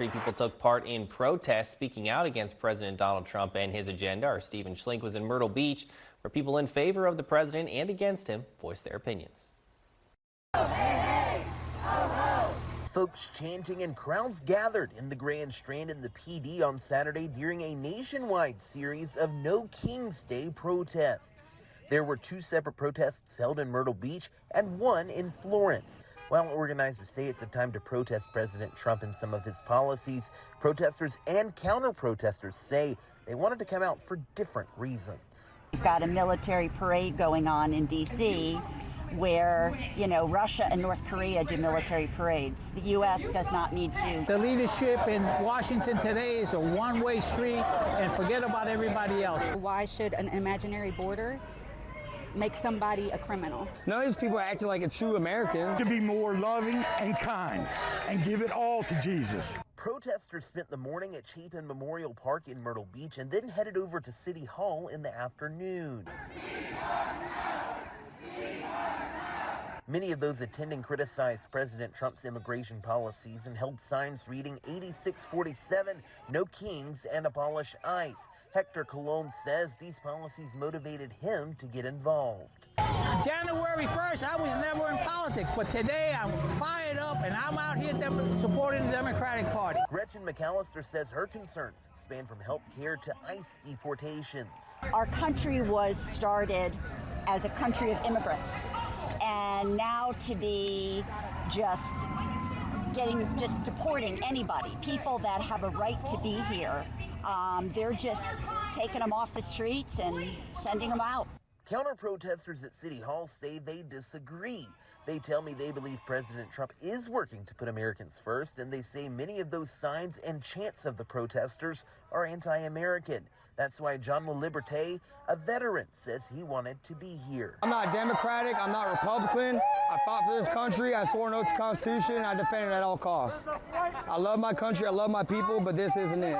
Three people took part in protests speaking out against President Donald Trump and his agenda. Our Stephen Schlink was in Myrtle Beach, where people in favor of the president and against him voiced their opinions. Oh, hey, hey. Oh, oh. Folks chanting and crowds gathered in the Grand Strand in the PD on Saturday during a nationwide series of No King's Day protests. There were two separate protests held in Myrtle Beach and one in Florence. While organizers say it's the time to protest President Trump and some of his policies, protesters and counter-protesters say they wanted to come out for different reasons. We've got a military parade going on in D.C. where, Russia and North Korea do military parades. The U.S. does not need to. The leadership in Washington today is a one-way street, and forget about everybody else. Why should an imaginary border make somebody a criminal? None of these people are acting like a true American. To be more loving and kind and give it all to Jesus. Protesters spent the morning at Chapin Memorial Park in Myrtle Beach and then headed over to City Hall in the afternoon. Many of those attending criticized President Trump's immigration policies and held signs reading 8647, No Kings, and Abolish ICE. Hector Colon says these policies motivated him to get involved. January 1st, I was never in politics, but today I'm fired up and I'm out here supporting the Democratic Party. Gretchen McAllister says her concerns span from health care to ICE deportations. Our country was started as a country of immigrants. And now to be just deporting anybody, people that have a right to be here, they're just taking them off the streets and sending them out. Counter-protesters at City Hall say they disagree. They tell me they believe President Trump is working to put Americans first, and they say many of those signs and chants of the protesters are anti-American. That's why John LaLiberte, a veteran, says he wanted to be here. I'm not Democratic, I'm not Republican. I fought for this country, I swore an oath to the Constitution, and I defend it at all costs. I love my country, I love my people, but this isn't it.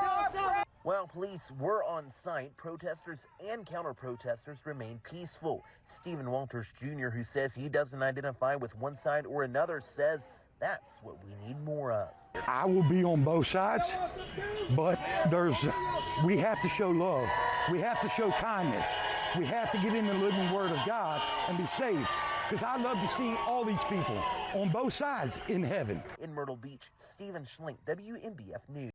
While police were on site, protesters and counter-protesters remained peaceful. Stephen Walters Jr., who says he doesn't identify with one side or another, says that's what we need more of. I will be on both sides, but we have to show love. We have to show kindness. We have to get in the living word of God and be saved. Because I love to see all these people on both sides in heaven. In Myrtle Beach, Stephen Schlink, WMBF News.